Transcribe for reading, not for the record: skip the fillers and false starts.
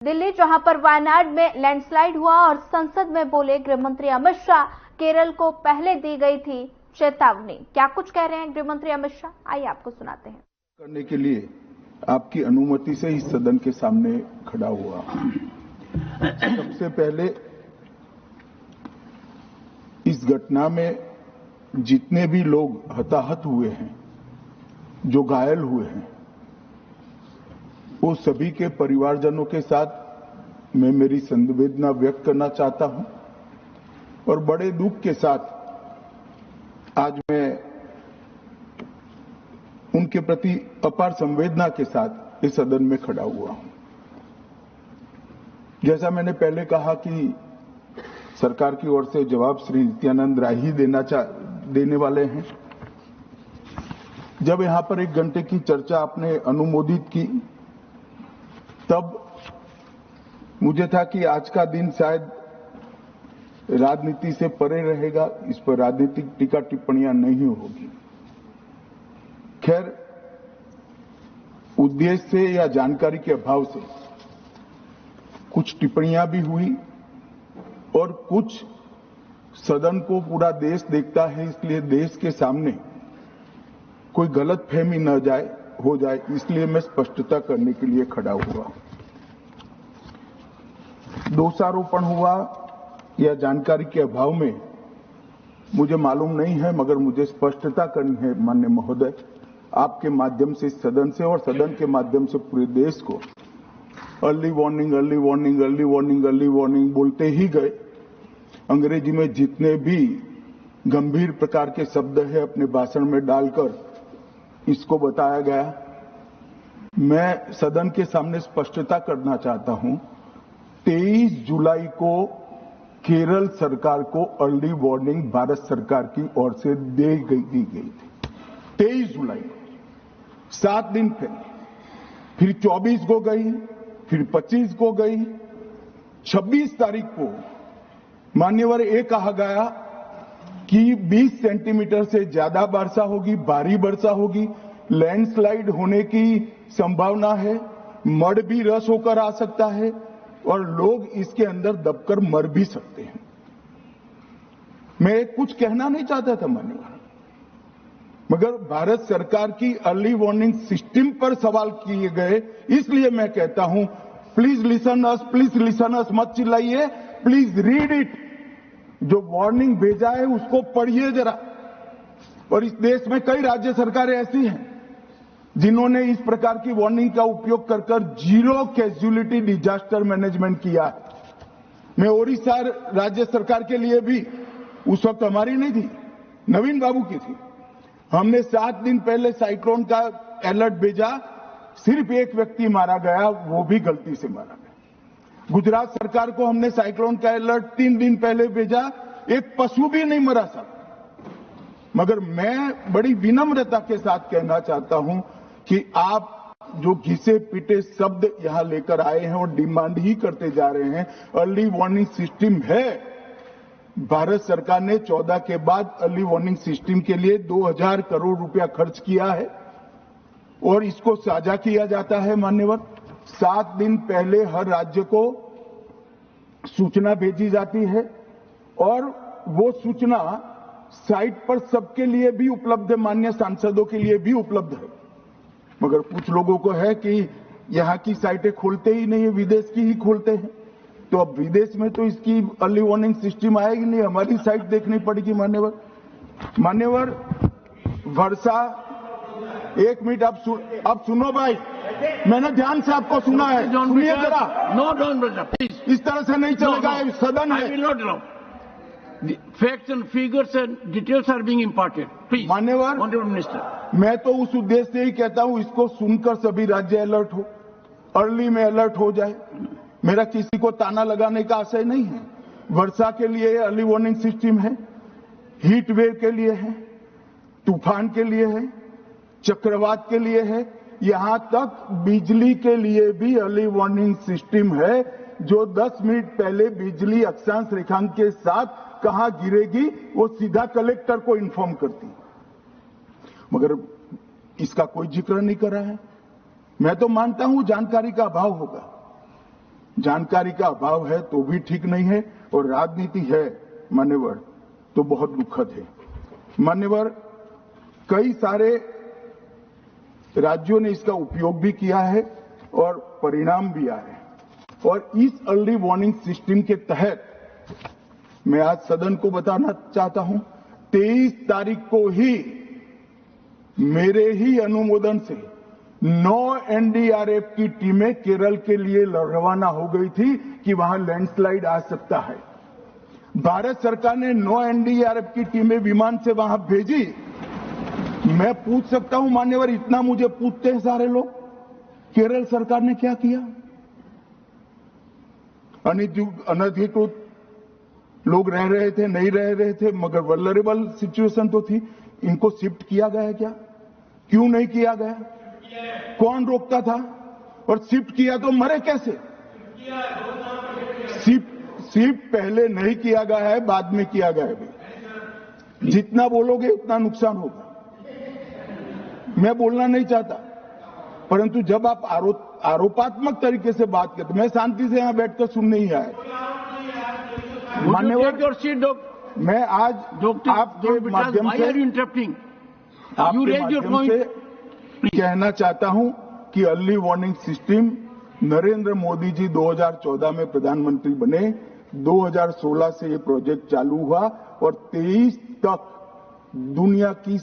दिल्ली, जहां पर वायनाड में लैंडस्लाइड हुआ और संसद में बोले गृह मंत्री अमित शाह, केरल को पहले दी गई थी चेतावनी। क्या कुछ कह रहे हैं गृह मंत्री अमित शाह, आइए आपको सुनाते हैं। करने के लिए आपकी अनुमति से इस सदन के सामने खड़ा हुआ। सबसे पहले इस घटना में जितने भी लोग हताहत हुए हैं, जो घायल हुए हैं, वो सभी के परिवारजनों के साथ मैं मेरी संवेदना व्यक्त करना चाहता हूं और बड़े दुख के साथ आज मैं उनके प्रति अपार संवेदना के साथ इस सदन में खड़ा हुआ हूं। जैसा मैंने पहले कहा कि सरकार की ओर से जवाब श्री नित्यानंद राय ही देने वाले हैं। जब यहां पर 1 घंटे की चर्चा आपने अनुमोदित की, तब मुझे था कि आज का दिन शायद राजनीति से परे रहेगा, इस पर राजनीतिक टीका टिप्पणियां नहीं होगी। खैर, उद्देश्य से या जानकारी के अभाव से कुछ टिप्पणियां भी हुई और कुछ सदन को पूरा देश देखता है, इसलिए देश के सामने कोई गलतफहमी न हो जाए, इसलिए मैं स्पष्टता करने के लिए खड़ा हुआ। दोषारोपण हुआ या जानकारी के अभाव में मुझे मालूम नहीं है, मगर मुझे स्पष्टता करनी है माननीय महोदय, आपके माध्यम से सदन से और सदन के माध्यम से पूरे देश को। Early warning, early warning, early warning, early warning बोलते ही गए। अंग्रेजी में जितने भी गंभीर प्रकार के शब्द है अपने भाषण में डालकर इसको बताया गया। मैं सदन के सामने स्पष्टता करना चाहता हूं, 23 जुलाई को केरल सरकार को अर्ली वार्निंग भारत सरकार की ओर से दी गई थी। 23 जुलाई को, 7 दिन पहले, फिर 24 को गई, फिर 25 को गई, 26 तारीख को मान्यवर ये कहा गया कि 20 सेंटीमीटर से ज्यादा वर्षा होगी, भारी वर्षा होगी, लैंडस्लाइड होने की संभावना है, मड भी रस होकर आ सकता है और लोग इसके अंदर दबकर मर भी सकते हैं। मैं कुछ कहना नहीं चाहता था मान्यवर, मगर भारत सरकार की अर्ली वार्निंग सिस्टम पर सवाल किए गए, इसलिए मैं कहता हूं please listen us, please listen अस, मत चिल्लाइए, प्लीज रीड इट। जो वार्निंग भेजा है उसको पढ़िए जरा। और इस देश में कई राज्य सरकारें ऐसी हैं जिन्होंने इस प्रकार की वार्निंग का उपयोग कर जीरो कैजुअलिटी डिजास्टर मैनेजमेंट किया है। मैं ओडिशा राज्य सरकार के लिए भी, उस वक्त हमारी नहीं थी, नवीन बाबू की थी, हमने 7 दिन पहले साइक्लोन का अलर्ट भेजा, सिर्फ 1 व्यक्ति मारा गया, वो भी गलती से मारा गया। गुजरात सरकार को हमने साइक्लोन का अलर्ट 3 दिन पहले भेजा, एक पशु भी नहीं मरा साहब। मगर मैं बड़ी विनम्रता के साथ कहना चाहता हूं कि आप जो घिसे पीटे शब्द यहां लेकर आए हैं और डिमांड ही करते जा रहे हैं, अर्ली वार्निंग सिस्टम है। भारत सरकार ने 14 के बाद अर्ली वार्निंग सिस्टम के लिए 2000 करोड़ रुपया खर्च किया है और इसको साझा किया जाता है मान्यवर। 7 दिन पहले हर राज्य को सूचना भेजी जाती है और वो सूचना साइट पर सबके लिए भी उपलब्ध है, माननीय सांसदों के लिए भी उपलब्ध है। मगर कुछ लोगों को है कि यहां की साइटें खोलते ही नहीं है, विदेश की ही खोलते हैं। तो अब विदेश में तो इसकी अर्ली वार्निंग सिस्टम आएगी नहीं, हमारी साइट देखनी पड़ेगी मान्यवर। वर्षा, 1 मिनट अब सुनो भाई, मैंने ध्यान से आपको सुना है, सुनिए जरा। No don't brother, please. इस तरह से नहीं चलेगा, सदन है। I will not allow. The facts and figures and details are being imparted. Please, मान्यवर, Honorable Minister. मैं तो उस उद्देश्य से ही कहता हूं, इसको सुनकर सभी राज्य अलर्ट हो, अर्ली में अलर्ट हो जाए। मेरा किसी को ताना लगाने का आशय नहीं है। वर्षा के लिए अर्ली वार्निंग सिस्टम है, हीट वेव के लिए है, तूफान के लिए है, चक्रवात के लिए है, यहां तक बिजली के लिए भी अर्ली वार्निंग सिस्टम है, जो 10 मिनट पहले बिजली अक्षांश रेखांक के साथ कहां गिरेगी वो सीधा कलेक्टर को इन्फॉर्म करती है, मगर इसका कोई जिक्र नहीं कर रहा है। मैं तो मानता हूं जानकारी का अभाव होगा, जानकारी का अभाव है तो भी ठीक नहीं है, और राजनीति है मान्यवर तो बहुत दुखद है। मान्यवर, कई सारे राज्यों ने इसका उपयोग भी किया है और परिणाम भी आए, और इस अर्ली वार्निंग सिस्टम के तहत मैं आज सदन को बताना चाहता हूं, 23 तारीख को ही मेरे ही अनुमोदन से 9 एनडीआरएफ की टीमें केरल के लिए रवाना हो गई थी कि वहां लैंडस्लाइड आ सकता है। भारत सरकार ने 9 एनडीआरएफ की टीमें विमान से वहां भेजी। मैं पूछ सकता हूं मान्यवर, इतना मुझे पूछते हैं सारे लोग, केरल सरकार ने क्या किया? अनधिकृत लोग रह रहे थे, नहीं रह रहे थे, मगर वल्नरेबल सिचुएशन तो थी। इनको शिफ्ट किया गया क्या? क्यों नहीं किया गया? कौन रोकता था? और शिफ्ट किया तो मरे कैसे? शिफ्ट पहले नहीं किया गया है, बाद में किया गया है। जितना बोलोगे उतना नुकसान होगा। मैं बोलना नहीं चाहता, परंतु जब आप आरोपात्मक तरीके से बात करते, मैं शांति से यहां बैठकर सुनने ही आया। मान्यवर, मैं आज आपके माध्यम से कहना चाहता हूं कि early warning system Narendra Modi ji 2014 में प्रधानमंत्री बने, 2016 से ये प्रोजेक्ट चालू हुआ और 23 तक दुनिया की